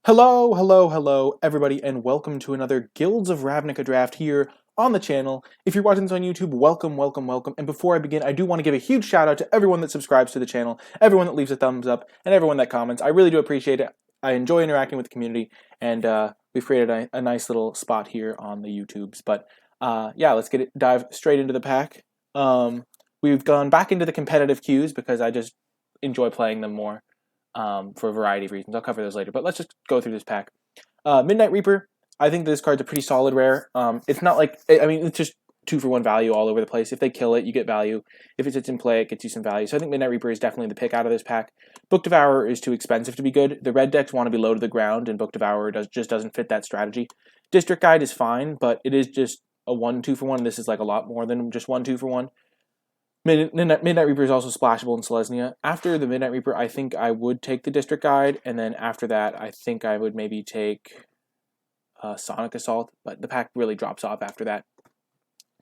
Hello, everybody, and welcome to another Guilds of Ravnica Draft here on the channel. If you're watching this on YouTube, welcome. And before I begin, I do want to give a huge shout out to everyone that subscribes to the channel, everyone that leaves a thumbs up, and everyone that comments. I really do appreciate it. I enjoy interacting with the community, and we've created a nice little spot here on the YouTubes. But yeah, let's dive straight into the pack. We've gone back into the competitive queues because I just enjoy playing them more. For a variety of reasons. I'll cover those later, but let's just go through this pack. Midnight Reaper, I think this card's a pretty solid rare. It's not like, I mean, it's just 2-for-1 value all over the place. If they kill it, you get value. If it sits in play, it gets you some value. So I think Midnight Reaper is definitely the pick out of this pack. Book Devourer is too expensive to be good. The red decks want to be low to the ground, and Book Devourer just doesn't fit that strategy. District Guide is fine, but it is just a 1-2-for-1. This is like a lot more than just 1-2-for-1. Midnight Reaper is also splashable in Selesnya. After the Midnight Reaper, I think I would take the District Guide, and then after that, I think I would maybe take Sonic Assault, but the pack really drops off after that.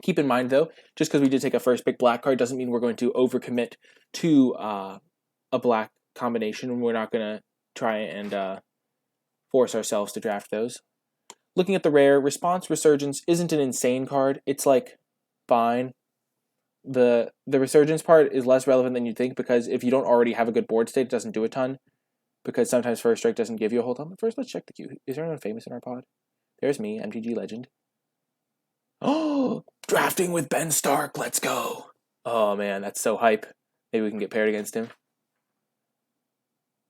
Keep in mind, though, just because we did take a first pick black card doesn't mean we're going to overcommit to a black combination. We're not going to try and force ourselves to draft those. Looking at the rare, Response Resurgence isn't an insane card. It's like fine. The resurgence part is less relevant than you'd think because if you don't already have a good board state, it doesn't do a ton. Because sometimes First Strike doesn't give you a whole ton. But first, let's check the queue. Is there anyone famous in our pod? There's me, MTG Legend. Oh, drafting with Ben Stark. Let's go. Oh man, that's so hype. Maybe we can get paired against him.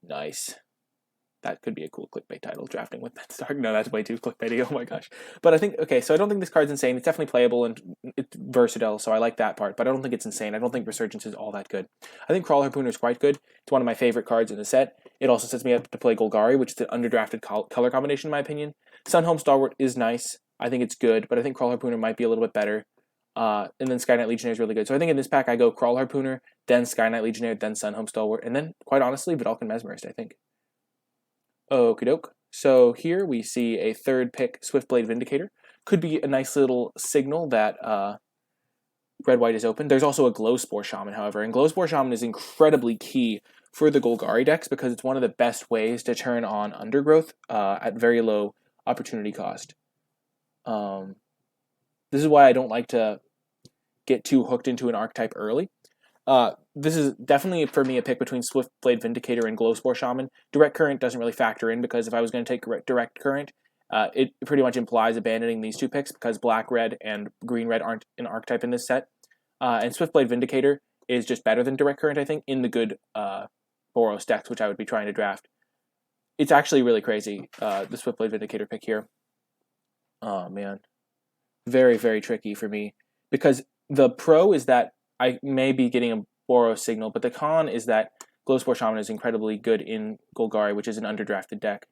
Nice. That could be a cool clickbait title, drafting with Ben Stark. No, that's way too clickbaity. Oh my gosh. But I think, okay, so I don't think this card's insane. It's definitely playable and it's versatile, so I like that part. But I don't think it's insane. I don't think Resurgence is all that good. I think Crawl Harpooner is quite good. It's one of my favorite cards in the set. It also sets me up to play Golgari, which is an underdrafted color combination in my opinion. Sunhome Stalwart is nice. I think it's good, but I think Crawl Harpooner might be a little bit better. And then Sky Knight Legionnaire is really good. So I think in this pack I go Crawl Harpooner, then Sky Knight Legionnaire, then Sunhome Stalwart, and then, quite honestly, Vidalcan Mesmerist, I think. Okie doke. So here we see a third pick, Swiftblade Vindicator. Could be a nice little signal that red-white is open. There's also a Glowspore Shaman, however, and Glowspore Shaman is incredibly key for the Golgari decks because it's one of the best ways to turn on Undergrowth at very low opportunity cost. This is why I don't like to get too hooked into an archetype early. This is definitely, for me, a pick between Swiftblade Vindicator and Glowspore Shaman. Direct Current doesn't really factor in because if I was going to take Direct Current, it pretty much implies abandoning these two picks because Black-Red and Green-Red aren't an archetype in this set. And Swiftblade Vindicator is just better than Direct Current, I think, in the good Boros decks, which I would be trying to draft. It's actually really crazy, the Swiftblade Vindicator pick here. Oh, man. Very, very tricky for me because the pro is that I may be getting a Boros signal, but the con is that Glowspore Shaman is incredibly good in Golgari, which is an underdrafted deck.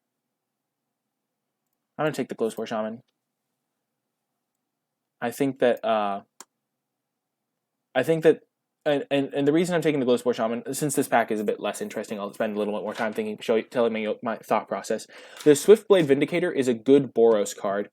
I'm going to take the Glowspore Shaman. I think that, and the reason I'm taking the Glowspore Shaman, since this pack is a bit less interesting, I'll spend a little bit more time telling you my thought process. The Swiftblade Vindicator is a good Boros card,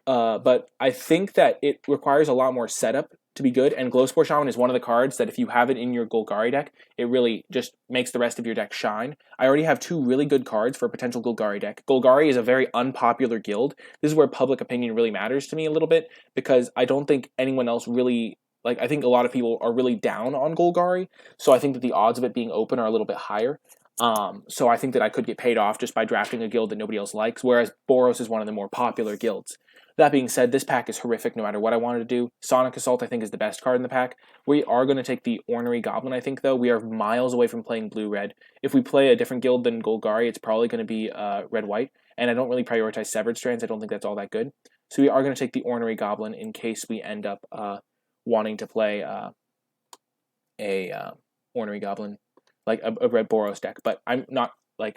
but I think that it requires a lot more setup to be good, and Glowspore Shaman is one of the cards that if you have it in your Golgari deck, it really just makes the rest of your deck shine. I already have two really good cards for a potential Golgari deck. Golgari is a very unpopular guild. This is where public opinion really matters to me a little bit, because I don't think anyone else really, I think a lot of people are really down on Golgari, so I think that the odds of it being open are a little bit higher. So I think that I could get paid off just by drafting a guild that nobody else likes, whereas Boros is one of the more popular guilds. That being said, this pack is horrific no matter what I wanted to do. Sonic Assault, I think, is the best card in the pack. We are going to take the Ornery Goblin, I think, though. We are miles away from playing blue-red. If we play a different guild than Golgari, it's probably going to be red-white, and I don't really prioritize Severed Strands. I don't think that's all that good. So we are going to take the Ornery Goblin in case we end up wanting to play a Ornery Goblin, like a red Boros deck, but I'm not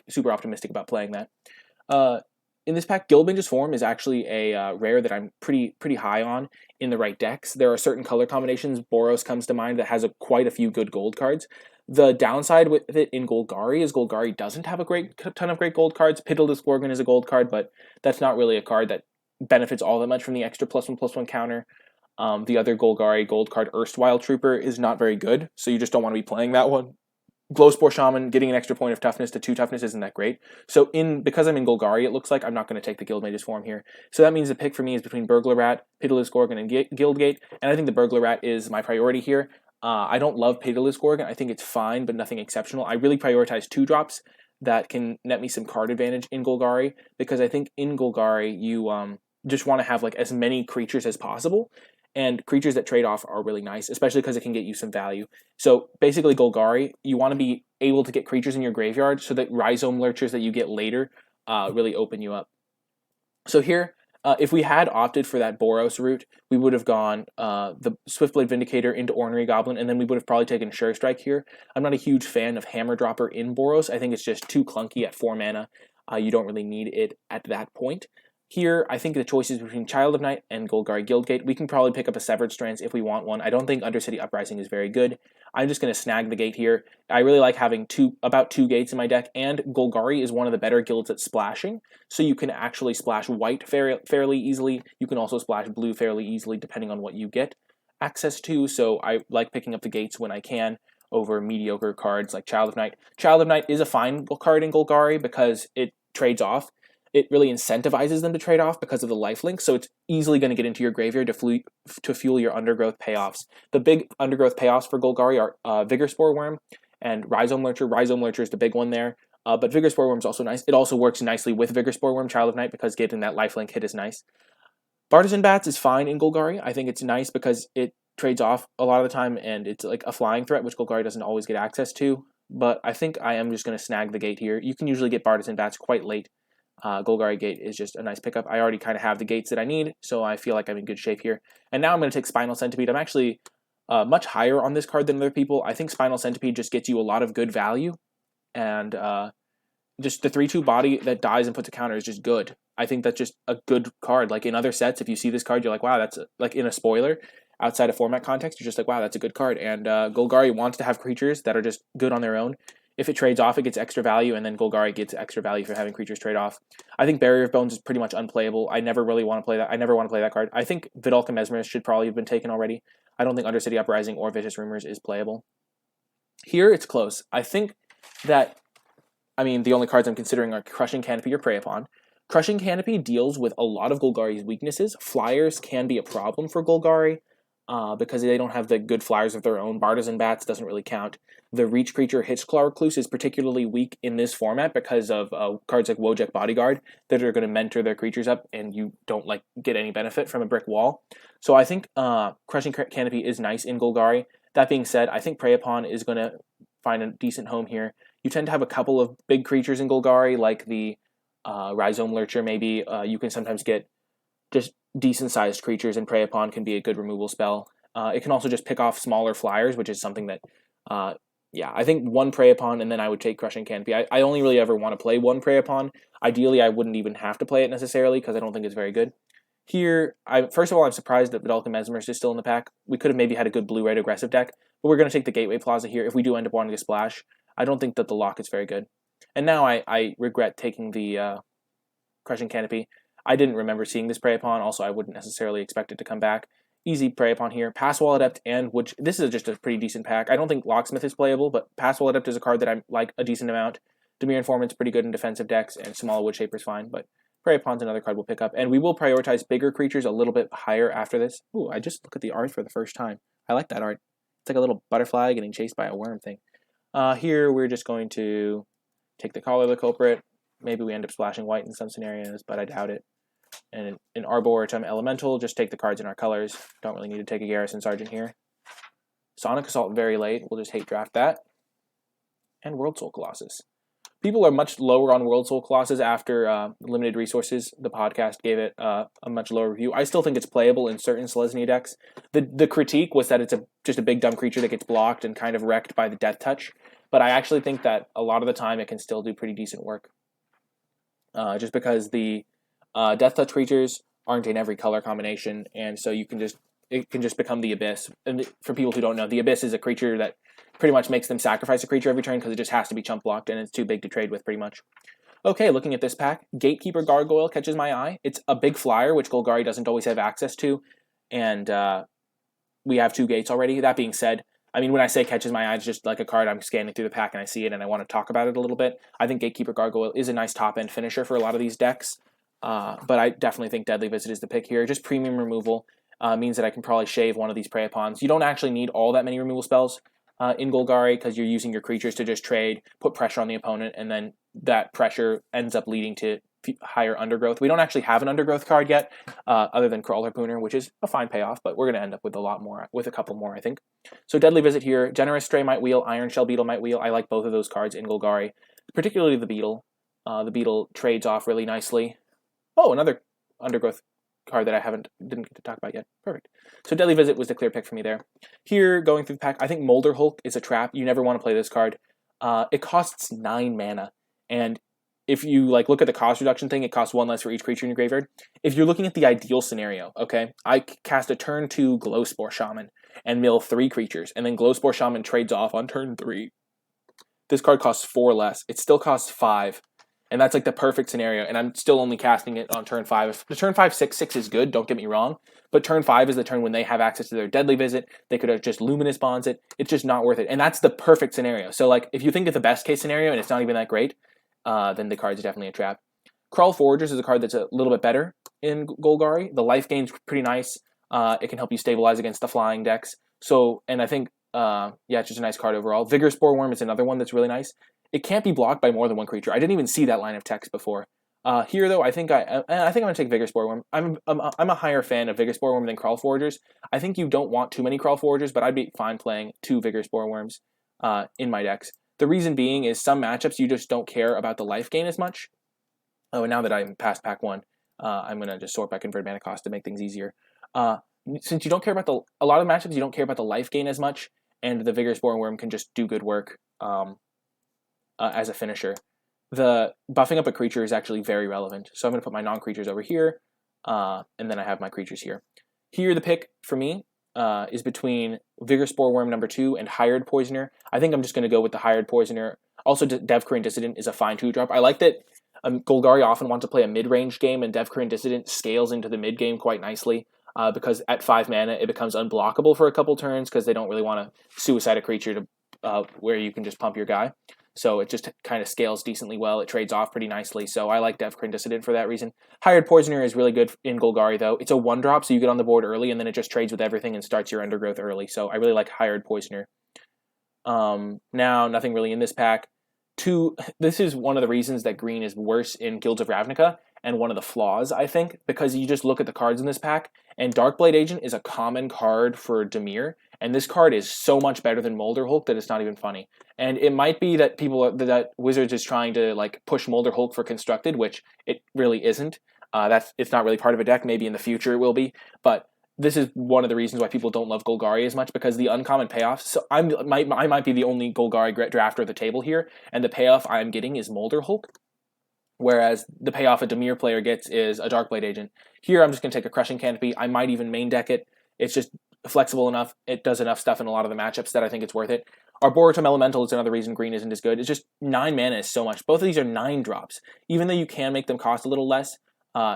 super optimistic about playing that. In this pack, Guildmage's Form is actually a rare that I'm pretty high on in the right decks. There are certain color combinations. Boros comes to mind that has quite a few good gold cards. The downside with it in Golgari is Golgari doesn't have a ton of great gold cards. Pitiless Gorgon is a gold card, but that's not really a card that benefits all that much from the extra +1/+1 counter. The other Golgari gold card, Erstwhile Trooper, is not very good, so you just don't want to be playing that one. Glowspore Shaman, getting an extra point of toughness to 2 toughness isn't that great. So because I'm in Golgari, it looks like I'm not going to take the Guildmage's form here. So that means the pick for me is between Burglar Rat, Pitiless Gorgon, and Guildgate, and I think the Burglar Rat is my priority here. I don't love Pitiless Gorgon. I think it's fine, but nothing exceptional. I really prioritize 2-drops that can net me some card advantage in Golgari, because I think in Golgari you just want to have like as many creatures as possible, and creatures that trade off are really nice, especially because it can get you some value. So basically Golgari, you want to be able to get creatures in your graveyard so that Rhizome Lurchers that you get later really open you up. So here, if we had opted for that Boros route, we would have gone the Swiftblade Vindicator into Ornery Goblin, and then we would have probably taken Sure Strike here. I'm not a huge fan of Hammer Dropper in Boros. I think it's just too clunky at 4 mana. You don't really need it at that point. Here, I think the choice is between Child of Night and Golgari Guildgate. We can probably pick up a Severed Strands if we want one. I don't think Undercity Uprising is very good. I'm just going to snag the gate here. I really like having about two gates in my deck, and Golgari is one of the better guilds at splashing, so you can actually splash white fairly easily. You can also splash blue fairly easily, depending on what you get access to, so I like picking up the gates when I can over mediocre cards like Child of Night. Child of Night is a fine card in Golgari because it trades off. It really incentivizes them to trade off because of the lifelink, so it's easily going to get into your graveyard to fuel your Undergrowth payoffs. The big Undergrowth payoffs for Golgari are Vigor Spore Worm and Rhizome Lurcher. Rhizome Lurcher is the big one there, but Vigor Spore Worm is also nice. It also works nicely with Vigor Spore Worm, Child of Night, because getting that lifelink hit is nice. Bartizan Bats is fine in Golgari. I think it's nice because it trades off a lot of the time, and it's like a flying threat, which Golgari doesn't always get access to, but I think I am just going to snag the gate here. You can usually get Bartizan Bats quite late. Golgari Gate is just a nice pickup. I already kind of have the gates that I need, so I feel like I'm in good shape here. And now I'm going to take Spinal Centipede. I'm actually much higher on this card than other people. I think Spinal Centipede just gets you a lot of good value, and just the 3/2 body that dies and puts a counter is just good. I think that's just a good card. Like in other sets, if you see this card, you're like, wow, that's like in a spoiler. Outside of format context, you're just like, wow, that's a good card. And Golgari wants to have creatures that are just good on their own. If it trades off, it gets extra value, and then Golgari gets extra value for having creatures trade off. I think Barrier of Bones is pretty much unplayable. I never really want to play that. I never want to play that card. I think Vidalca Mesmerist should probably have been taken already. I don't think Undercity Uprising or Vicious Rumors is playable. Here, it's close. I think that, the only cards I'm considering are Crushing Canopy or Prey Upon. Crushing Canopy deals with a lot of Golgari's weaknesses. Flyers can be a problem for Golgari, because they don't have the good flyers of their own. Bartizan Bats doesn't really count. The Reach creature Hitchclaw Recluse is particularly weak in this format because of cards like Wojek Bodyguard that are going to mentor their creatures up, and you don't get any benefit from a brick wall. So I think Crushing Canopy is nice in Golgari. That being said, I think Prey Upon is going to find a decent home here. You tend to have a couple of big creatures in Golgari, like the Rhizome Lurcher maybe. You can sometimes get just decent-sized creatures, and Prey Upon can be a good removal spell. It can also just pick off smaller flyers, which is something that, I think one Prey Upon, and then I would take Crushing Canopy. I only really ever want to play one Prey Upon. Ideally, I wouldn't even have to play it necessarily, because I don't think it's very good. Here, first of all, I'm surprised that Vidalca Mesmerist is still in the pack. We could have maybe had a good blue-red aggressive deck, but we're going to take the Gateway Plaza here if we do end up wanting to splash. I don't think that the lock is very good. And now I regret taking the Crushing Canopy. I didn't remember seeing this Prey Upon, also I wouldn't necessarily expect it to come back. Easy Prey Upon here. Passwall Adept and this is just a pretty decent pack. I don't think Locksmith is playable, but Passwall Adept is a card that I like a decent amount. Dimir Informant's pretty good in defensive decks, and Small Woodshaper's fine, but Prey Upon's another card we'll pick up. And we will prioritize bigger creatures a little bit higher after this. Ooh, I just look at the art for the first time. I like that art. It's like a little butterfly getting chased by a worm thing. Here we're just going to take the Collar of the Culprit. Maybe we end up splashing white in some scenarios, but I doubt it. And in Arboretum Elemental, just take the cards in our colors. Don't really need to take a Garrison Sergeant here. Sonic Assault very late. We'll just hate draft that. And World Soul Colossus. People are much lower on World Soul Colossus after Limited Resources. The podcast gave it a much lower review. I still think it's playable in certain Selesnya decks. The critique was that it's just a big dumb creature that gets blocked and kind of wrecked by the Death Touch. But I actually think that a lot of the time it can still do pretty decent work. Just because the Death Touch creatures aren't in every color combination, and so it can just become the Abyss. And for people who don't know, the Abyss is a creature that pretty much makes them sacrifice a creature every turn because it just has to be chump blocked, and it's too big to trade with pretty much. Okay, looking at this pack, Gatekeeper Gargoyle catches my eye. It's a big flyer, which Golgari doesn't always have access to, and we have two gates already. That being said, I mean, when I say catches my eye, it's just like a card I'm scanning through the pack and I see it and I want to talk about it a little bit. I think Gatekeeper Gargoyle is a nice top-end finisher for a lot of these decks, but I definitely think Deadly Visit is the pick here. Just premium removal means that I can probably shave one of these Prey Upons. You don't actually need all that many removal spells in Golgari because you're using your creatures to just trade, put pressure on the opponent, and then that pressure ends up leading to higher Undergrowth. We don't actually have an Undergrowth card yet, other than Crawl Harpooner, which is a fine payoff, but we're going to end up with a couple more, I think. So Deadly Visit here, Generous Stray Might Wheel, Iron Shell Beetle Might Wheel. I like both of those cards in Golgari, particularly the Beetle. The Beetle trades off really nicely. Oh, another Undergrowth card that I didn't get to talk about yet. Perfect. So Deadly Visit was the clear pick for me there. Here, going through the pack, I think Molder Hulk is a trap. You never want to play this card. It costs 9 mana, and if you look at the cost reduction thing, it costs 1 less for each creature in your graveyard. If you're looking at the ideal scenario, okay, I cast a turn 2 Glowspore Shaman and mill 3 creatures, and then Glowspore Shaman trades off on turn 3. This card costs 4 less. It still costs 5. And that's the perfect scenario, and I'm still only casting it on turn 5. If the turn 5, 6, 6 is good, don't get me wrong, but turn 5 is the turn when they have access to their Deadly Visit. They could have just Luminous Bonds it. It's just not worth it, and that's the perfect scenario. So, if you think of the best case scenario and it's not even that great, then the card's definitely a trap. Crawl Foragers is a card that's a little bit better in Golgari. The life gain's pretty nice. It can help you stabilize against the flying decks. So, and I think, it's just a nice card overall. Vigor Spore Worm is another one that's really nice. It can't be blocked by more than one creature. I didn't even see that line of text before. Here, though, I think I'm going to take Vigor Spore Worm. I'm a higher fan of Vigor Spore Worm than Crawl Foragers. I think you don't want too many Crawl Foragers, but I'd be fine playing 2 Vigor Spore Worms in my decks. The reason being is some matchups you just don't care about the life gain as much. Oh, and now that I'm past pack 1, I'm going to just sort by converted mana cost to make things easier. Since you don't care about a lot of matchups, you don't care about the life gain as much, and the Vigor Spore Worm can just do good work as a finisher. The buffing up a creature is actually very relevant. So I'm going to put my non-creatures over here, and then I have my creatures here. Here, the pick for me is between Vigor Spore Worm number 2 and Hired Poisoner. I think I'm just going to go with the Hired Poisoner. Also, Devkorin Dissident is a fine 2-drop. I like that Golgari often wants to play a mid-range game, and Devkorin Dissident scales into the mid-game quite nicely, because at 5 mana, it becomes unblockable for a couple turns, because they don't really want to suicide a creature to where you can just pump your guy. So it just kind of scales decently well. It trades off pretty nicely. So I like Devkorin Dissident for that reason. Hired Poisoner is really good in Golgari, though. It's a 1-drop, so you get on the board early, and then it just trades with everything and starts your Undergrowth early. So I really like Hired Poisoner. Now, nothing really in this pack. This is one of the reasons that green is worse in Guilds of Ravnica, and one of the flaws, I think, because you just look at the cards in this pack, and Darkblade Agent is a common card for Dimir, and this card is so much better than Molder Hulk that it's not even funny. And it might be that that Wizards is trying to push Molder Hulk for constructed, which it really isn't. It's not really part of a deck. Maybe in the future it will be, but this is one of the reasons why people don't love Golgari as much, because the uncommon payoffs. So I might be the only Golgari drafter at the table here, and the payoff I'm getting is Molder Hulk, whereas the payoff a Dimir player gets is a Darkblade Agent. Here I'm just going to take a Crushing Canopy. I might even main deck it. It's just flexible enough. It does enough stuff in a lot of the matchups that I think it's worth it. Arboretum Elemental is another reason green isn't as good. It's just 9 mana is so much. Both of these are 9 drops. Even though you can make them cost a little less,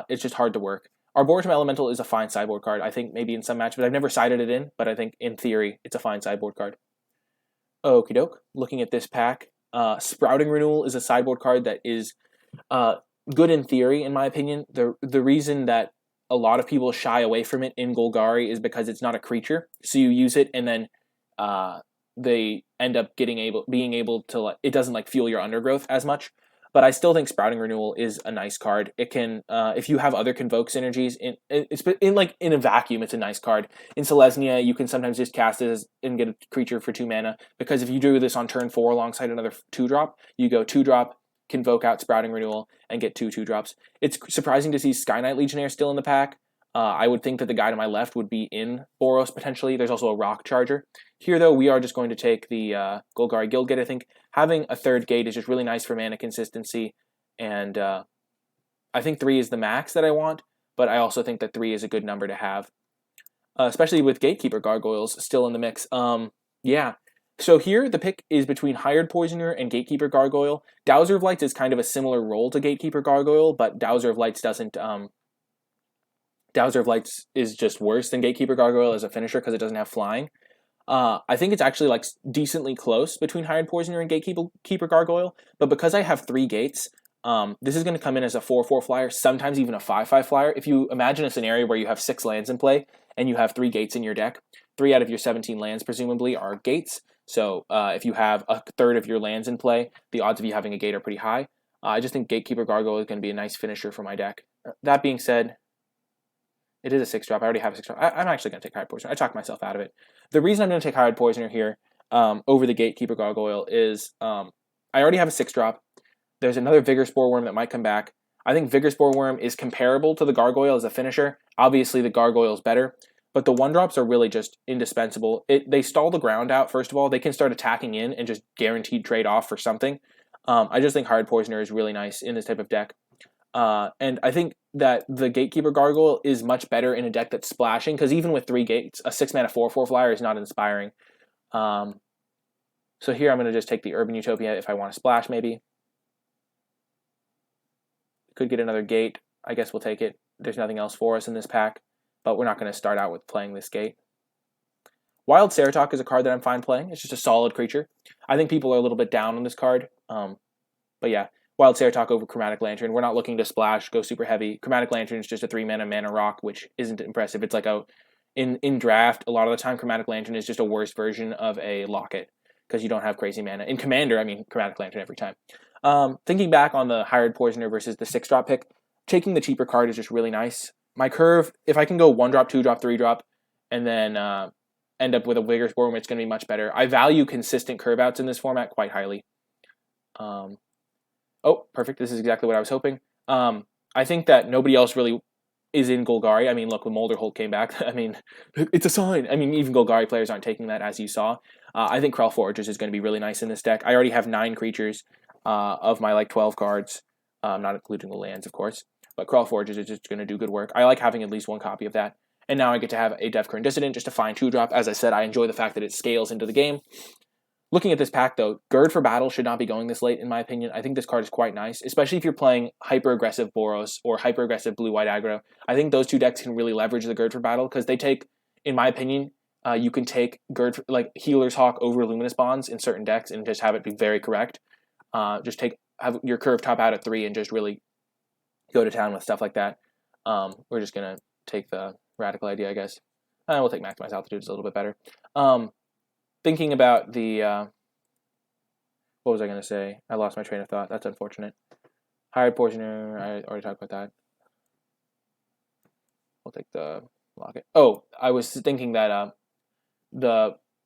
it's just hard to work. Arboretum Elemental is a fine sideboard card. I think maybe in some matchups, I've never sided it in, but I think in theory, it's a fine sideboard card. Okie doke. Looking at this pack, Sprouting Renewal is a sideboard card that is good in theory, in my opinion. The reason that a lot of people shy away from it in Golgari is because it's not a creature. So you use it, and then they end up being able to, it doesn't fuel your Undergrowth as much. But I still think Sprouting Renewal is a nice card. It can, if you have other Convoke synergies, in a vacuum, it's a nice card. In Selesnya, you can sometimes just cast it and get a creature for 2 mana, because if you do this on turn 4 alongside another 2-drop, you go 2-drop, Convoke out Sprouting Renewal, and get 2 2-drops. It's surprising to see Sky Knight Legionnaire still in the pack. I would think that the guy to my left would be in Boros potentially. There's also a Rock Charger. Here, though, we are just going to take the Golgari Guild Gate, I think. Having a 3rd gate is just really nice for mana consistency, and I think 3 is the max that I want, but I also think that 3 is a good number to have, especially with Gatekeeper Gargoyles still in the mix. Yeah. So here, the pick is between Hired Poisoner and Gatekeeper Gargoyle. Dowser of Lights is kind of a similar role to Gatekeeper Gargoyle, but Dowser of Lights doesn't... Dowser of Lights is just worse than Gatekeeper Gargoyle as a finisher because it doesn't have flying. I think it's actually like decently close between Hired Poisoner and Gatekeeper Gargoyle, but because I have 3 gates, this is going to come in as a 4/4 flyer, sometimes even a 5/5 flyer. If you imagine a scenario where you have 6 lands in play and you have 3 gates in your deck, 3 out of your 17 lands presumably are gates. So if you have a third of your lands in play, the odds of you having a gate are pretty high. I just think Gatekeeper Gargoyle is going to be a nice finisher for my deck. That being said, it is a 6-drop. I already have a 6-drop. I'm actually going to take Hired Poisoner. I talked myself out of it. The reason I'm going to take Hired Poisoner here over the Gatekeeper Gargoyle is I already have a 6-drop. There's another Vigor Spore Worm that might come back. I think Vigor Spore Worm is comparable to the Gargoyle as a finisher. Obviously, the Gargoyle is better, but the 1-drops are really just indispensable. They stall the ground out, first of all. They can start attacking in and just guaranteed trade off for something. I just think Hired Poisoner is really nice in this type of deck. And I think that the Gatekeeper Gargoyle is much better in a deck that's splashing, because even with 3 gates, a 6-mana 4/4 flyer is not inspiring. So here I'm going to just take the Urban Utopia if I want to splash, maybe. Could get another gate. I guess we'll take it. There's nothing else for us in this pack, but we're not going to start out with playing this gate. Wild Ceratok is a card that I'm fine playing. It's just a solid creature. I think people are a little bit down on this card. But yeah, Wild Ceratok over Chromatic Lantern. We're not looking to splash, go super heavy. Chromatic Lantern is just a 3-mana rock, which isn't impressive. It's like in draft, a lot of the time Chromatic Lantern is just a worse version of a Locket, because you don't have crazy mana. In Commander, I mean Chromatic Lantern every time. Thinking back on the Hired Poisoner versus the 6-drop pick, taking the cheaper card is just really nice. My curve, if I can go 1-drop, 2-drop, 3-drop, and then end up with a Vigor Spore Worm, it's going to be much better. I value consistent curve outs in this format quite highly. Oh, perfect. This is exactly what I was hoping. I think that nobody else really is in Golgari. I mean, look, when Molderholt came back, I mean, it's a sign. I mean, even Golgari players aren't taking that, as you saw. I think Krell Foragers is going to be really nice in this deck. I already have 9 creatures of my 12 cards, not including the lands, of course. But Krell Foragers is just going to do good work. I like having at least 1 copy of that. And now I get to have a Devkern Dissident, just a fine 2-drop. As I said, I enjoy the fact that it scales into the game. Looking at this pack, though, Gird for Battle should not be going this late, in my opinion. I think this card is quite nice, especially if you're playing hyper-aggressive Boros or hyper-aggressive blue-white aggro. I think those 2 decks can really leverage the Gird for Battle, because they take, in my opinion, you can take like Healer's Hawk over Luminous Bonds in certain decks and just have it be very correct. Just have your curve top out at 3 and just really go to town with stuff like that. We're just going to take the Radical idea, I guess. We'll take Maximize Altitude, it's a little bit better. Thinking about the, what was I going to say? I lost my train of thought. That's unfortunate. Hired Poisoner, I already talked about that. We'll take the Locket. Oh, I was thinking that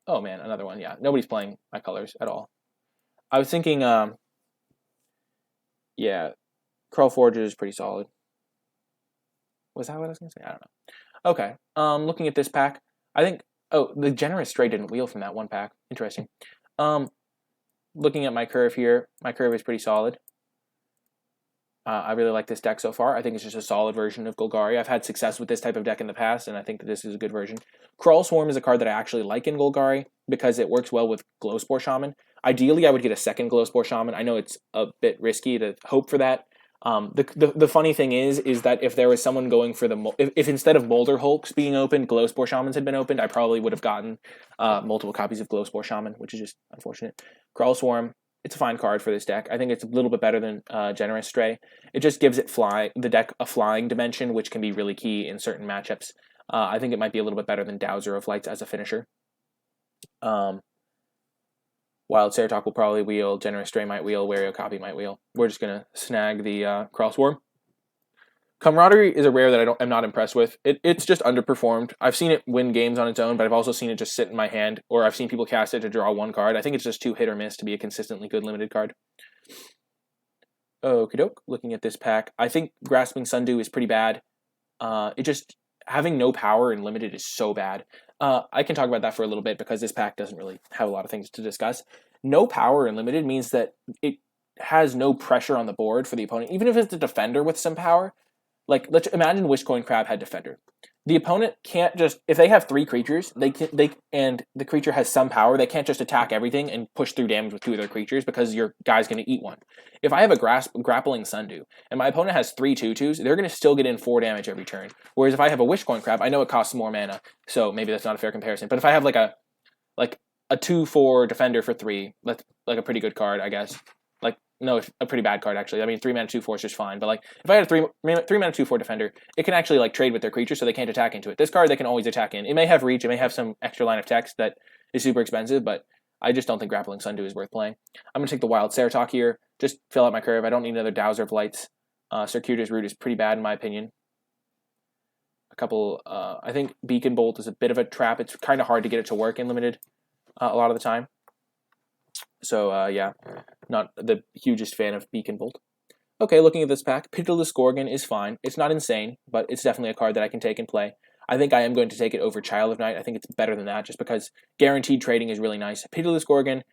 oh man, another one. Yeah, nobody's playing my colors at all. I was thinking, yeah, Krell Forger is pretty solid. Was that what I was going to say? I don't know. Okay, looking at this pack, I think, oh, the Generous Stray didn't wheel from that 1 pack. Interesting. Looking at my curve here, my curve is pretty solid. I really like this deck so far. I think it's just a solid version of Golgari. I've had success with this type of deck in the past, and I think that this is a good version. Crawl Swarm is a card that I actually like in Golgari because it works well with Glowspore Shaman. Ideally, I would get a second Glowspore Shaman. I know it's a bit risky to hope for that. The funny thing is that if there was someone going for the... If instead of Boulder Hulks being opened, Glowspore Shamans had been opened, I probably would have gotten multiple copies of Glowspore Shaman, which is just unfortunate. Crawl Swarm, it's a fine card for this deck. I think it's a little bit better than Generous Stray. It just gives it the deck a flying dimension, which can be really key in certain matchups. I think it might be a little bit better than Dowser of Lights as a finisher. Wild Ceratok will probably wheel, Generous Stray might wheel, Wario Copy might wheel. We're just going to snag the Crawl Swarm. Camaraderie is a rare that I'm not impressed with. It's just underperformed. I've seen it win games on its own, but I've also seen it just sit in my hand, or I've seen people cast it to draw 1 card. I think it's just too hit or miss to be a consistently good limited card. Okie doke. Looking at this pack, I think Grasping Sundew is pretty bad. Having no power in limited is so bad. I can talk about that for a little bit because this pack doesn't really have a lot of things to discuss. No power in limited means that it has no pressure on the board for the opponent, even if it's a defender with some power. Like, let's imagine Wishcoin Crab had Defender. The opponent can't just, if they have 3 creatures, and the creature has some power, they can't just attack everything and push through damage with 2 of their creatures because your guy's going to eat 1. If I have a Grappling Sundew and my opponent has 3 2/2s, they're going to still get in 4 damage every turn. Whereas if I have a Wishcoin Crab, I know it costs more mana, so maybe that's not a fair comparison. But if I have like like a 2/4 defender for 3. That's like a pretty good card, I guess. Like, no, a pretty bad card, actually. I mean, 3 mana 2/4 is just fine. But like, if I had a 3 mana 2/4 defender, it can actually like trade with their creature, so they can't attack into it. This card they can always attack in. It may have reach, it may have some extra line of text that is super expensive, but I just don't think Grappling Sundew is worth playing. I'm gonna take the Wild Ceratok here. Just fill out my curve. I don't need another Dowser of Lights. Circuitous Route is pretty bad in my opinion. A couple, I think Beacon Bolt is a bit of a trap. It's kind of hard to get it to work in Limited a lot of the time. So, yeah, not the hugest fan of Beacon Bolt. Okay, looking at this pack, Pitiless Gorgon is fine. It's not insane, but it's definitely a card that I can take and play. I think I am going to take it over Child of Night. I think it's better than that just because guaranteed trading is really nice. Pitiless Gorgon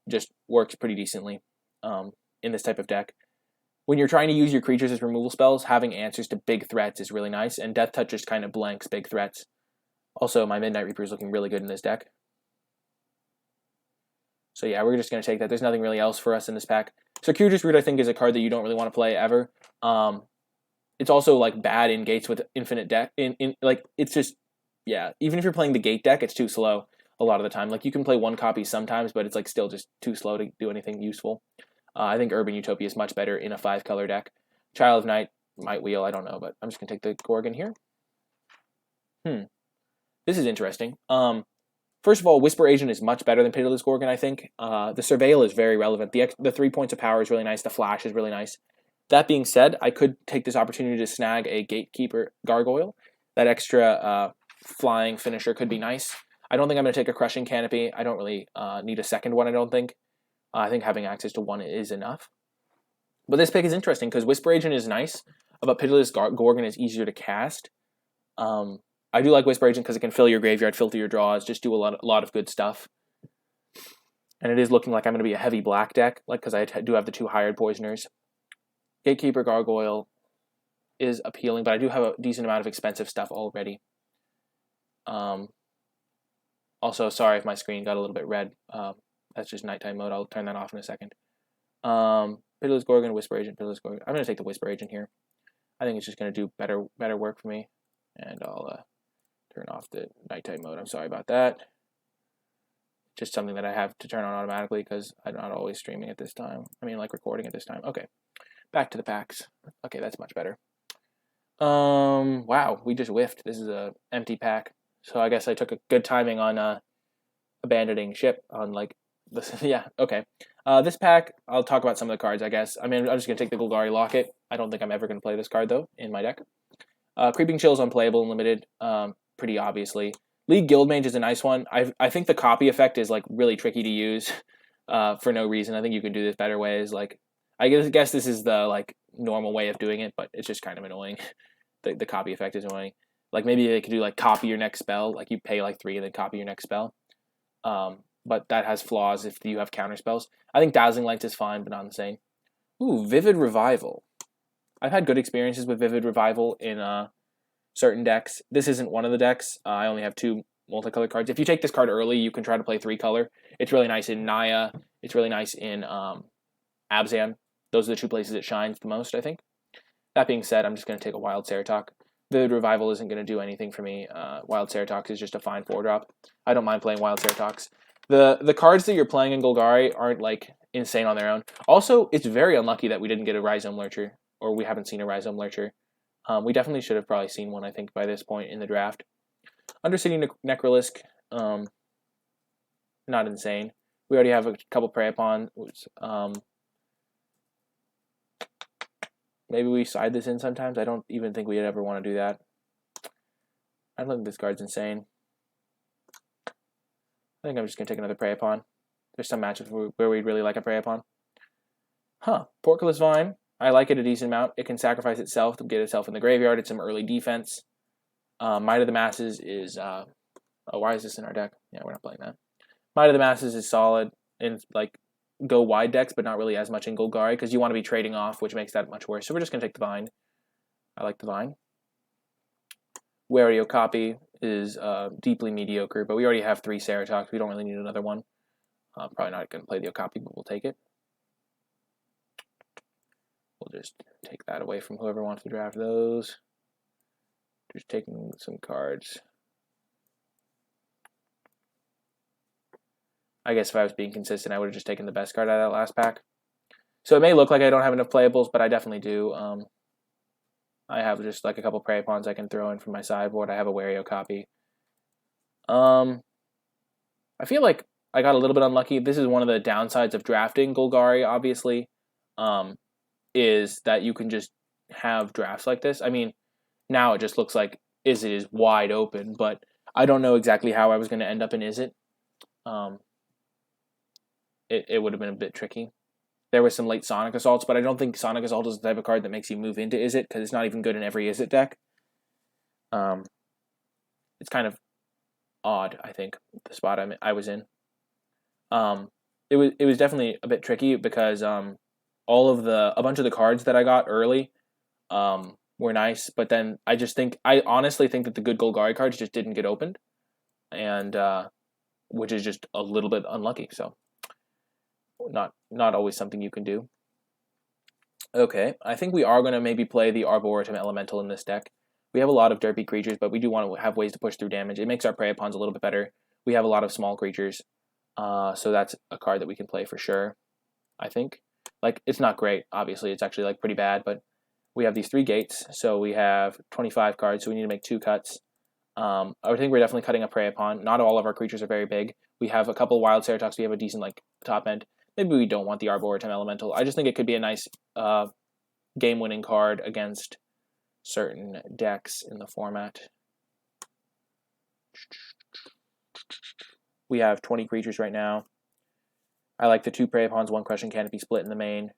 just works pretty decently in this type of deck. When you're trying to use your creatures as removal spells, having answers to big threats is really nice, and Death Touch just kind of blanks big threats. Also, my Midnight Reaper is looking really good in this deck. So yeah, we're just going to take that. There's nothing really else for us in this pack. Circuitous Route, I think, is a card that you don't really want to play ever. It's also like bad in gates with infinite deck. Like it's just, yeah. Even if you're playing the gate deck, it's too slow a lot of the time. Like you can play 1 copy sometimes, but it's like still just too slow to do anything useful. I think Urban Utopia is much better in a 5-color deck. Child of Night might wheel, I don't know, but I'm just gonna take the Gorgon here. This is interesting. First of all, Whisper Agent is much better than Pitiless Gorgon, I think. The Surveil is very relevant. The 3 points of power is really nice. The Flash is really nice. That being said, I could take this opportunity to snag a Gatekeeper Gargoyle. That extra flying finisher could be nice. I don't think I'm going to take a Crushing Canopy. I don't really need a second one, I don't think. I think having access to one is enough. But this pick is interesting because Whisper Agent is nice, but Pitiless Gorgon is easier to cast. I do like Whisper Agent because it can fill your graveyard, filter your draws, just do a lot of good stuff. And it is looking like I'm going to be a heavy black deck, like because I do have the 2 hired poisoners. Gatekeeper Gargoyle is appealing, but I do have a decent amount of expensive stuff already. Also, sorry if my screen got a little bit red. That's just nighttime mode. I'll turn that off in a second. Pitiless Gorgon, Whisper Agent, Pitiless Gorgon. I'm going to take the Whisper Agent here. I think it's just going to do better work for me. And I'll turn off the nighttime mode. I'm sorry about that. Just something that I have to turn on automatically because I'm not always streaming at this time. I mean, like recording at this time. Okay, back to the packs. Okay, that's much better. Wow, we just whiffed. This is a empty pack. So I guess I took a good timing on abandoning ship on like this. Yeah, okay. This pack, I'll talk about some of the cards, I guess. I mean, I'm just going to take the Golgari Locket. I don't think I'm ever going to play this card, though, in my deck. Creeping Chill is unplayable and limited, pretty obviously. League Guildmage is a nice one. I think the copy effect is like really tricky to use for no reason. I think you can do this better ways. Like, I guess this is the like normal way of doing it, but it's just kind of annoying. The copy effect is annoying. Like maybe they could do like copy your next spell, like you pay like 3 and then copy your next spell. But that has flaws if you have counter spells. I think Dazzling Lights is fine, but not insane. Ooh, Vivid Revival. I've had good experiences with Vivid Revival in certain decks. This isn't one of the decks. I only have 2 multicolored cards. If you take this card early, you can try to play 3-color. It's really nice in Naya. It's really nice in Abzan. Those are the 2 places it shines the most, I think. That being said, I'm just going to take a Wild Ceratok. Vivid Revival isn't going to do anything for me. Wild Ceratox is just a fine 4-drop. I don't mind playing Wild Ceratox. The cards that you're playing in Golgari aren't like insane on their own. Also, it's very unlucky that we didn't get a Rhizome Lurcher, or we haven't seen a Rhizome Lurcher. We definitely should have probably seen one, I think, by this point in the draft. Undercity Necrolisk, not insane. We already have a couple Prey Upon. Maybe we side this in sometimes. I don't even think we'd ever want to do that. I don't think this card's insane. I think I'm just going to take another Prey Upon. There's some matchups where we'd really like a Prey Upon. Portcullis Vine. I like it a decent amount. It can sacrifice itself to get itself in the graveyard. It's some early defense. Might of the Masses is... oh, why is this in our deck? Yeah, we're not playing that. Might of the Masses is solid in, like, go wide decks, but not really as much in Golgari, because you want to be trading off, which makes that much worse. So we're just going to take the Vine. I like the Vine. Wario Copy is deeply mediocre, but we already have 3 Ceratoks. We don't really need another one. Probably not going to play the Okapi, but we'll take it. We'll just take that away from whoever wants to draft those. Just taking some cards. I guess if I was being consistent, I would have just taken the best card out of that last pack. So it may look like I don't have enough playables, but I definitely do. I have just like a couple prey pawns I can throw in from my sideboard. I have a Wario copy. I feel like I got a little bit unlucky. This is one of the downsides of drafting Golgari, obviously, is that you can just have drafts like this. I mean, now it just looks like Izzet is wide open, but I don't know exactly how I was going to end up in Izzet. It would have been a bit tricky. There was some late Sonic Assaults, but I don't think Sonic Assault is the type of card that makes you move into Izzet, because it's not even good in every Izzet deck. It's kind of odd, I think, the spot I was in. It was definitely a bit tricky because a bunch of the cards that I got early were nice, but then I honestly think that the good Golgari cards just didn't get opened, and which is just a little bit unlucky. So not always something you can do. Okay, I think we are going to maybe play the Arboretum Elemental in this deck. We have a lot of derpy creatures, but we do want to have ways to push through damage. It makes our prey pawns a little bit better. We have a lot of small creatures, so that's a card that we can play for sure, I think. Like, it's not great, obviously. It's actually, like, pretty bad, but we have these 3 gates, so we have 25 cards, so we need to make 2 cuts. I think we're definitely cutting a prey pawn. Not all of our creatures are very big. We have a couple Wild Ceratops. We have a decent, like, top end. Maybe we don't want the Arboretum Elemental. I just think it could be a nice game-winning card against certain decks in the format. We have 20 creatures right now. I like the 2 prey pawns, 1 crushing canopy split in the main.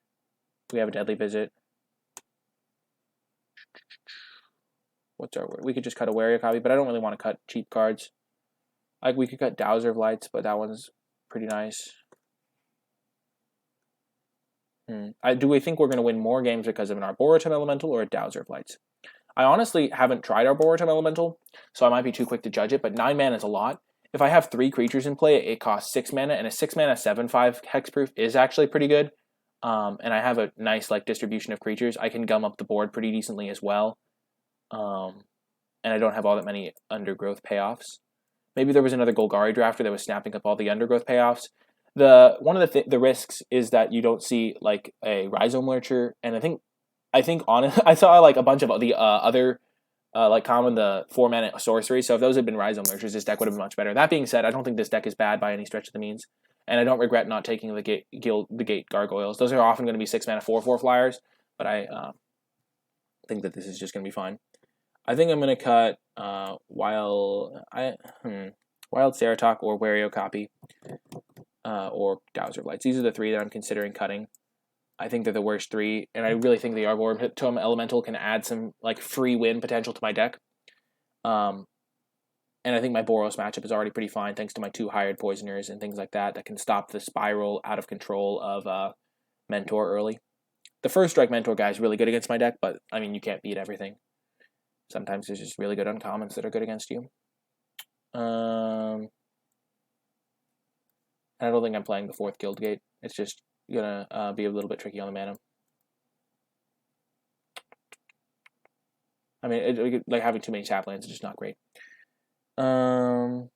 We have a deadly visit. What's our word? We could just cut a Wario copy, but I don't really want to cut cheap cards. Like, we could cut Dowser of Lights, but that one's pretty nice. Do we think we're going to win more games because of an Arboretum Elemental or a Dowser of Lights? I honestly haven't tried Arboretum Elemental, so I might be too quick to judge it, but 9 mana is a lot. If I have 3 creatures in play, it costs 6 mana, and a 6 mana 7/5 hexproof is actually pretty good. And I have a nice like distribution of creatures. I can gum up the board pretty decently as well. And I don't have all that many undergrowth payoffs. Maybe there was another Golgari drafter that was snapping up all the undergrowth payoffs. One of the risks is that you don't see like a Rhizome Lurcher, and I think I saw like a bunch of the other like common the 4 mana sorcery. So if those had been Rhizome Lurchers, this deck would have been much better. That being said, I don't think this deck is bad by any stretch of the means, and I don't regret not taking the gate gargoyles. Those are often going to be 6 mana 4/4 flyers, but I think that this is just going to be fine. I think I'm going to cut Wild Ceratok or Wario Copy or Dowser of Lights. These are the 3 that I'm considering cutting. I think they're the worst 3, and I really think the Arboretum Elemental can add some like free win potential to my deck. And I think my Boros matchup is already pretty fine thanks to my 2 hired poisoners and things like that can stop the spiral out of control of Mentor early. The first strike Mentor guy is really good against my deck, but I mean you can't beat everything. Sometimes there's just really good uncommons that are good against you. And I don't think I'm playing the 4th Guild Gate. It's just gonna be a little bit tricky on the mana. I mean, like having too many taplands is just not great. Or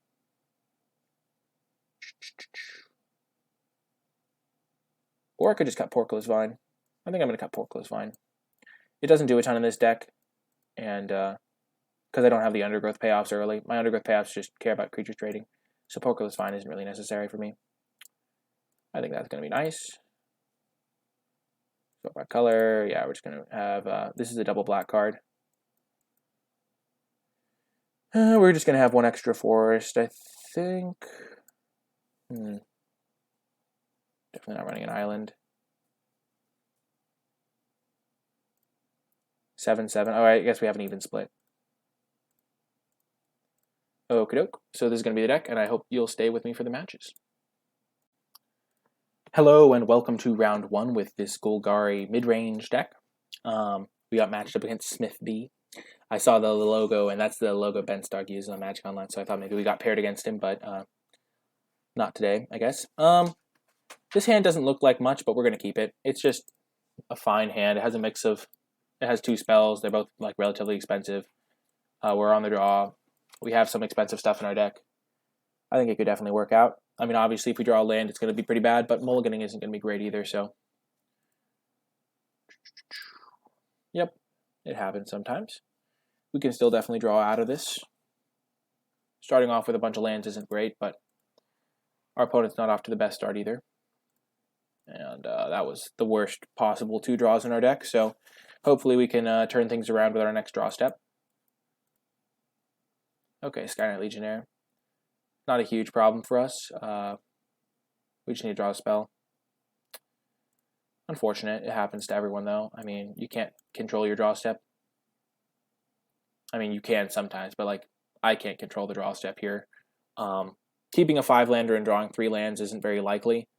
I could just cut Portcullis Vine. I think I'm gonna cut Portcullis Vine. It doesn't do a ton in this deck, and because I don't have the undergrowth payoffs early, my undergrowth payoffs just care about creature trading, so Portcullis Vine isn't really necessary for me. I think that's gonna be nice. So by color, yeah, we're just gonna have this is a double black card. We're just gonna have 1 extra forest, I think. Definitely not running an island. 7/7. Oh, I guess we have an even split. Okie doke. So this is gonna be the deck, and I hope you'll stay with me for the matches. Hello and welcome to round 1 with this Golgari mid-range deck. We got matched up against Smith B. I saw the logo, and that's the logo Ben Stark uses on Magic Online, so I thought maybe we got paired against him, but not today, I guess. This hand doesn't look like much, but we're going to keep it. It's just a fine hand. It has a mix of... It has 2 spells. They're both like relatively expensive. We're on the draw. We have some expensive stuff in our deck. I think it could definitely work out. I mean, obviously, if we draw a land, it's going to be pretty bad, but mulliganing isn't going to be great either, so. Yep, it happens sometimes. We can still definitely draw out of this. Starting off with a bunch of lands isn't great, but our opponent's not off to the best start either. And that was the worst possible 2 draws in our deck, so hopefully we can turn things around with our next draw step. Okay, Sky Knight Legionnaire. Not a huge problem for us. We just need to draw a spell. Unfortunate. It happens to everyone, though. I mean, you can't control your draw step. I mean, you can sometimes, but, like, I can't control the draw step here. Keeping a 5-lander and drawing 3 lands isn't very likely.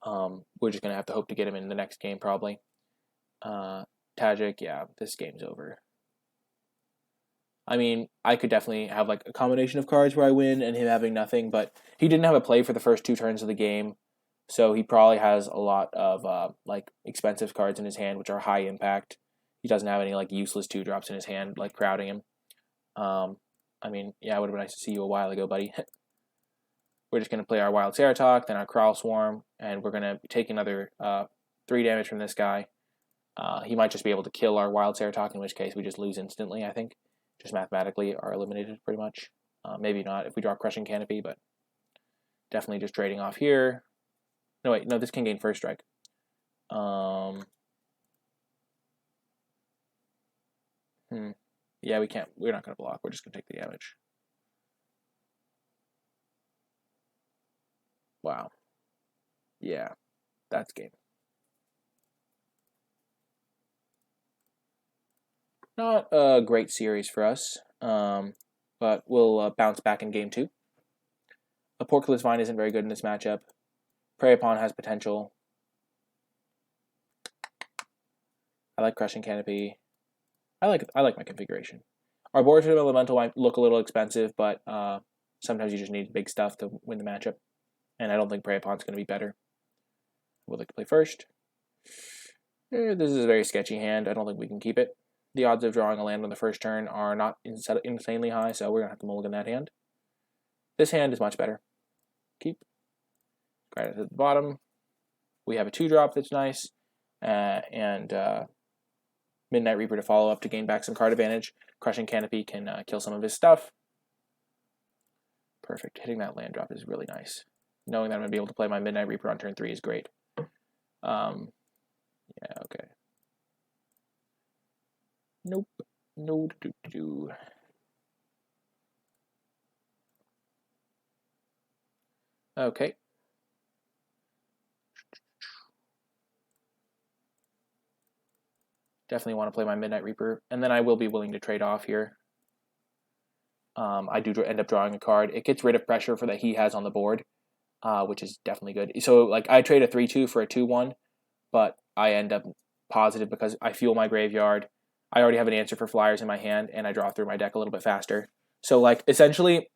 We're just going to have to hope to get him in the next game, probably. Tajik, yeah, this game's over. I mean, I could definitely have, like, a combination of cards where I win and him having nothing, but he didn't have a play for the first 2 turns of the game, so he probably has a lot of, like, expensive cards in his hand, which are high impact. He doesn't have any, like, useless 2-drops in his hand, like, crowding him. I mean, yeah, it would have been nice to see you a while ago, buddy. We're just going to play our Wild Ceratok, then our Kraul Swarm, and we're going to take another 3 damage from this guy. He might just be able to kill our Wild Ceratok, in which case we just lose instantly, I think. Just mathematically are eliminated pretty much. Maybe not if we draw Crushing Canopy, but definitely just trading off here. No, wait, no, this can gain first strike. Yeah, we can't. We're not going to block. We're just going to take the damage. Wow. Yeah, that's game. Not a great series for us, but we'll bounce back in game 2. A Porculus Vine isn't very good in this matchup. Prey Upon has potential. I like Crushing Canopy. I like my configuration. Arboretum Elemental might look a little expensive, but sometimes you just need big stuff to win the matchup. And I don't think Prey Upon's going to be better. Would like to play first. This is a very sketchy hand. I don't think we can keep it. The odds of drawing a land on the first turn are not insanely high, so we're going to have to mulligan that hand. This hand is much better. Keep. Right at the bottom. We have a 2-drop that's nice. And Midnight Reaper to follow up to gain back some card advantage. Crushing Canopy can kill some of his stuff. Perfect. Hitting that land drop is really nice. Knowing that I'm going to be able to play my Midnight Reaper on turn 3 is great. Yeah, okay. Nope. No. Okay. Definitely want to play my Midnight Reaper, and then I will be willing to trade off here. I do end up drawing a card. It gets rid of pressure that he has on the board, which is definitely good. So, like, I trade a 3-2 for a 2-1, but I end up positive because I fuel my graveyard. I already have an answer for flyers in my hand, and I draw through my deck a little bit faster. So, like, essentially,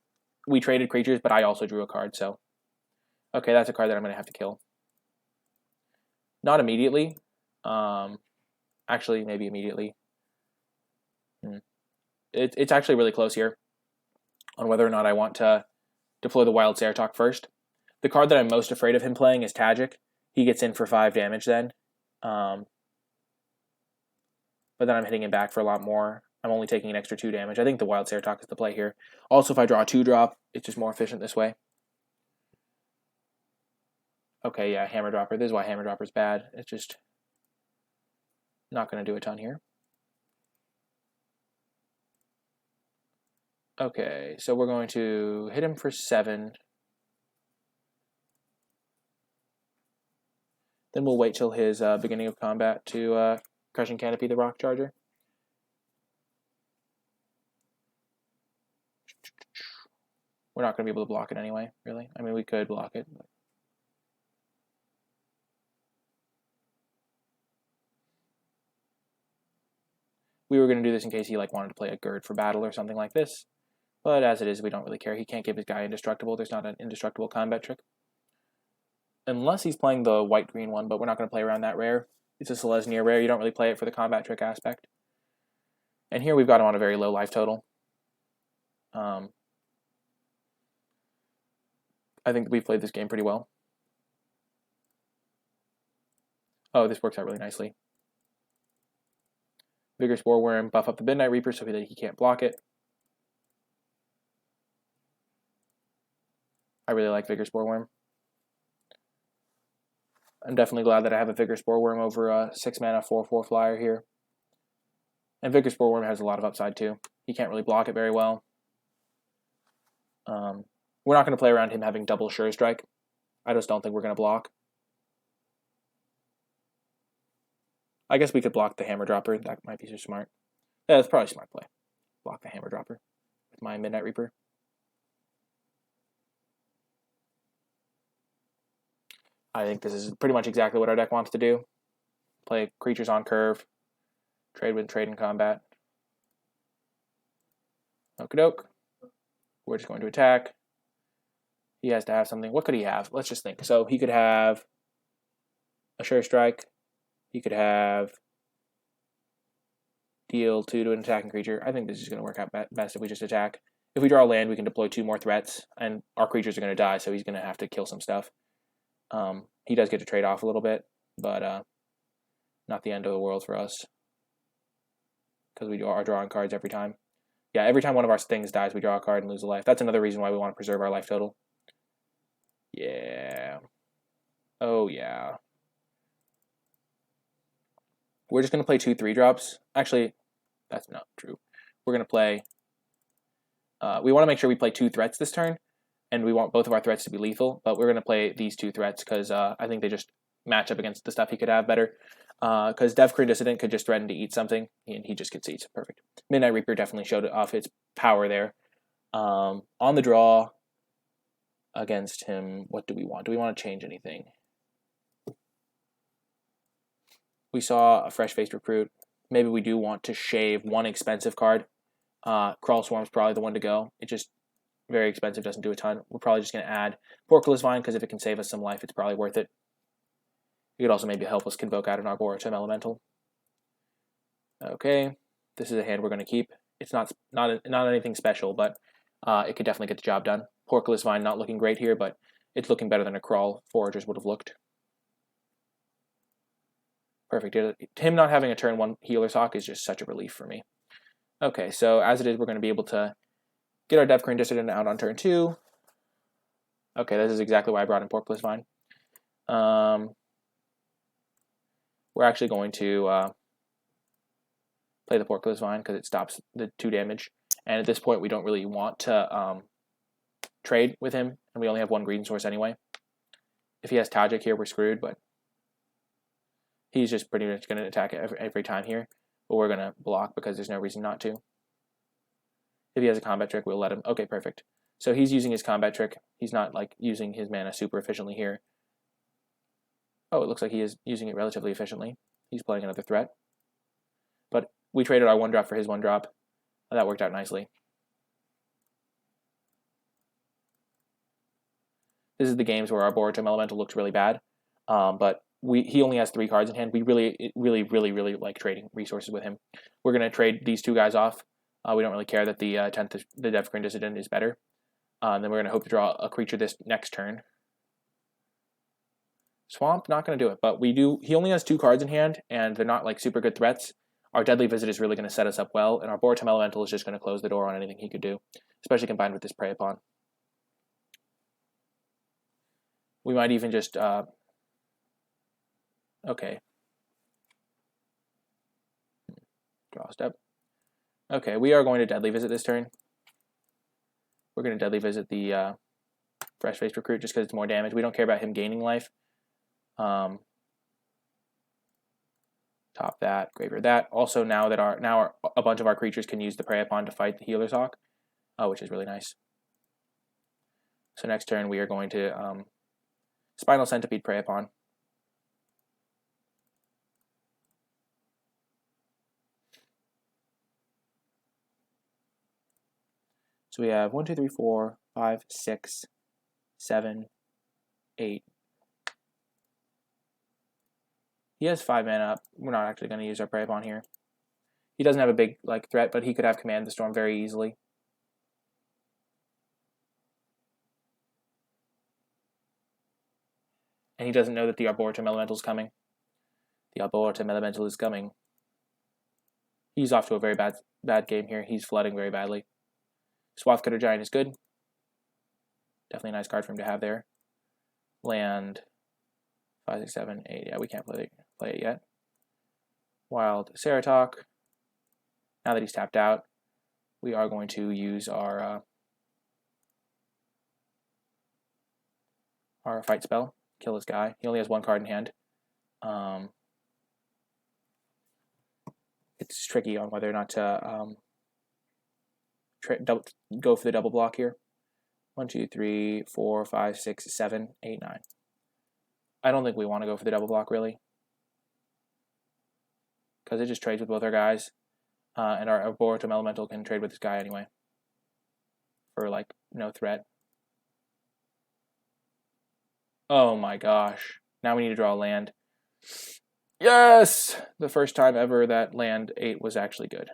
we traded creatures, but I also drew a card, so. Okay, that's a card that I'm going to have to kill. Not immediately. Actually, maybe immediately. It's actually really close here on whether or not I want to deploy the Wild Ceratok first. The card that I'm most afraid of him playing is Tajik. He gets in for 5 damage then. But then I'm hitting him back for a lot more. I'm only taking an extra 2 damage. I think the Wild Ceratok is the play here. Also, if I draw a 2-drop, it's just more efficient this way. Okay, yeah, Hammer Dropper. This is why Hammer Dropper's bad. It's just not going to do a ton here. Okay, so we're going to hit him for 7. Then we'll wait till his beginning of combat to Crushing Canopy the Rock Charger. We're not going to be able to block it anyway, really. I mean, we could block it. But... we were going to do this in case he wanted to play a Gird for battle or something like this. But as it is, we don't really care. He can't give his guy indestructible. There's not an indestructible combat trick. Unless he's playing the white-green one, but we're not going to play around that rare. It's a Selesnya rare. You don't really play it for the combat trick aspect. And here we've got him on a very low life total. I I think we've played this game pretty well. Oh, this works out really nicely. Vigor Spore Worm, buff up the Midnight Reaper so that he can't block it. I really like Vigor Spore Worm. I'm definitely glad that I have a Vigor Spore Worm over a 6 mana 4/4 flyer here. And Vigor Spore Worm has a lot of upside too. He can't really block it very well. We're not going to play around him having double Sure Strike. I just don't think we're going to block. I guess we could block the Hammer Dropper. That might be too smart. Yeah, that's probably a smart play. Block the Hammer Dropper with my Midnight Reaper. I think this is pretty much exactly what our deck wants to do. Play creatures on curve. Trade with trade in combat. Okie doke. We're just going to attack. He has to have something. What could he have? Let's just think. So he could have a Sure Strike. He could have deal 2 to an attacking creature. I think this is going to work out best if we just attack. If we draw a land, we can deploy 2 more threats, and our creatures are going to die, so he's going to have to kill some stuff. He does get to trade off a little bit, but not the end of the world for us, because we are drawing cards every time. Yeah, every time one of our things dies, we draw a card and lose a life. That's another reason why we want to preserve our life total. Yeah. Oh, yeah. We're just going to play 2 3-drops. Actually, that's not true. We're going to play... we want to make sure we play 2 threats this turn, and we want both of our threats to be lethal, but we're going to play these 2 threats because I think they just match up against the stuff he could have better. Because Devkrin Dissident could just threaten to eat something, and he just concedes. Perfect. Midnight Reaper definitely showed off its power there. On the draw against him, what do we want? Do we want to change anything? We saw a Fresh-Faced Recruit. Maybe we do want to shave one expensive card. Crawl Swarm's probably the one to go. It's just very expensive, doesn't do a ton. We're probably just going to add Portcullis Vine, because if it can save us some life, it's probably worth it. It could also maybe help us convoke out an Arboretum Elemental. Okay, this is a hand we're going to keep. It's not anything special, but it could definitely get the job done. Portcullis Vine not looking great here, but it's looking better than a Crawl Foragers would have looked. Perfect. Him not having a turn 1 Healer's Hawk is just such a relief for me. Okay, so as it is, we're going to be able to get our Devkrin Dissident out on turn 2. Okay, this is exactly why I brought in Portcullis Vine. We're actually going to play the Portcullis Vine because it stops the 2 damage. And at this point, we don't really want to trade with him, and we only have 1 green source anyway. If he has Tajik here, we're screwed, but he's just pretty much going to attack every time here. But we're going to block because there's no reason not to. If he has a combat trick, we'll let him. Okay, perfect. So he's using his combat trick. He's not like using his mana super efficiently here. Oh, it looks like he is using it relatively efficiently. He's playing another threat. But we traded our 1-drop for his 1-drop. That worked out nicely. This is the games where our Arboretum Elemental looks really bad. But he only has 3 cards in hand. We really like trading resources with him. We're going to trade these 2 guys off. We don't really care that the 10th, the Devkrin Dissident is better. Then we're going to hope to draw a creature this next turn. Swamp, not going to do it, but we do. He only has 2 cards in hand, and they're not like super good threats. Our Deadly Visit is really going to set us up well, and our Arboretum Elemental is just going to close the door on anything he could do, especially combined with this Prey Upon. We might even just okay. Draw a step. Okay, we are going to Deadly Visit this turn. We're going to Deadly Visit the Fresh-Faced Recruit just because it's more damage. We don't care about him gaining life. Top that, graveyard that. Also, now that a bunch of our creatures can use the Prey Upon to fight the Healer's Hawk, which is really nice. So next turn we are going to Spinal Centipede Prey Upon. So we have 1, 2, 3, 4, 5, 6, 7, 8. He has 5 mana up. We're not actually going to use our Prey Upon here. He doesn't have a big threat, but he could have Command the Storm very easily. And he doesn't know that the Arboretum Elemental is coming. The Arboretum Elemental is coming. He's off to a very bad game here. He's flooding very badly. Swathcutter Giant is good. Definitely a nice card for him to have there. Land 5, 6, 7, 8. Yeah, we can't play it yet. Wild Ceratok. Now that he's tapped out, we are going to use our fight spell. Kill this guy. He only has 1 card in hand. It's tricky on whether or not to go for the double block here. 1, 2, 3, 4, 5, 6, 7, 8, 9. I don't think we want to go for the double block really, because it just trades with both our guys, and our Arboretum Elemental can trade with this guy anyway for like no threat. Oh my gosh! Now we need to draw a land. Yes! The first time ever that land 8 was actually good.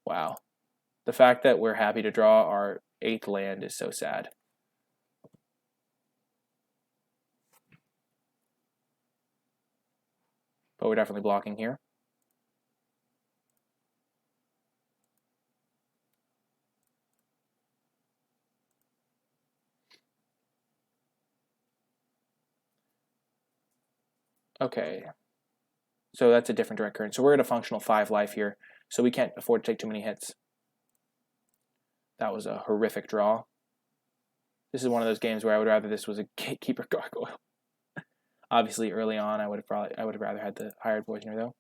Wow. The fact that we're happy to draw our 8th land is so sad. But we're definitely blocking here. Okay, so that's a different direct current. So we're at a functional 5 life here, so we can't afford to take too many hits. That was a horrific draw. This is one of those games where I would rather this was a Gatekeeper Gargoyle. Obviously, early on, I would have rather had the Hired Poisoner though.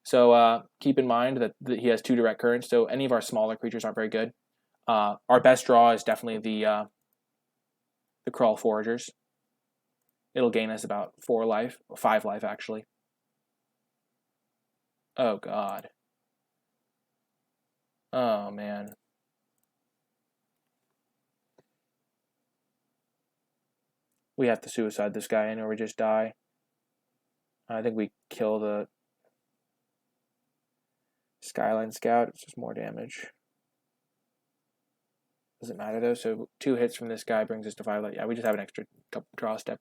So keep in mind that he has 2 direct currents, so any of our smaller creatures aren't very good. Our best draw is definitely the Crawl Foragers. It'll gain us about 4 life, 5 life actually. Oh god. Oh man. We have to suicide this guy in or we just die. I think we kill the Skyline Scout. It's just more damage. Doesn't matter though, so 2 hits from this guy brings us to 5 life. Yeah, we just have an extra draw step.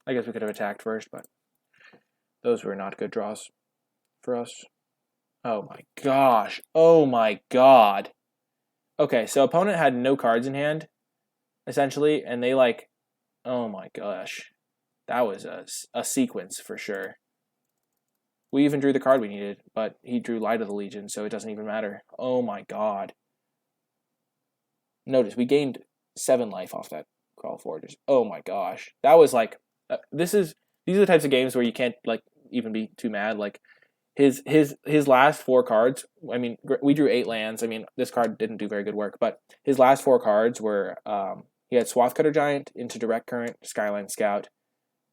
I guess we could have attacked first, but those were not good draws for us. Oh my gosh. Oh my god. Okay, so opponent had no cards in hand, essentially, and they like, oh my gosh. That was a sequence for sure. We even drew the card we needed, but he drew Light of the Legion, so it doesn't even matter. Oh my god. Notice, we gained 7 life off that Crawl Foragers. Oh my gosh. That was like, these are the types of games where you can't like even be too mad. Like his last 4 cards, I mean, we drew 8 lands. I mean, this card didn't do very good work, but his last 4 cards were he had Swathcutter Giant into Direct Current, Skyline Scout,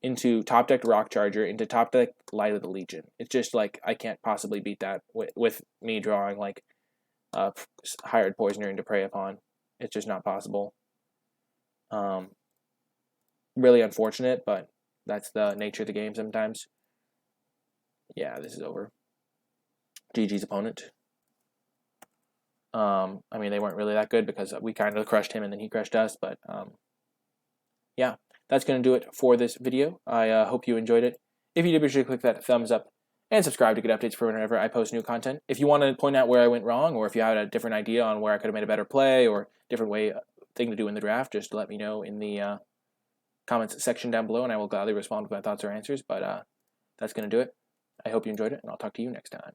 into top deck Rock Charger, into top deck Light of the Legion. It's just like I can't possibly beat that with me drawing like Hired Poisoner into Prey Upon. It's just not possible. Really unfortunate, but that's the nature of the game sometimes. Yeah, this is over. GG's opponent. I mean, they weren't really that good because we kind of crushed him and then he crushed us, but yeah, that's going to do it for this video. I hope you enjoyed it. If you did, be sure to click that thumbs up and subscribe to get updates for whenever I post new content. If you want to point out where I went wrong, or if you had a different idea on where I could have made a better play or different thing to do in the draft, just let me know in the comments section down below, and I will gladly respond with my thoughts or answers. But that's going to do it. I hope you enjoyed it, and I'll talk to you next time.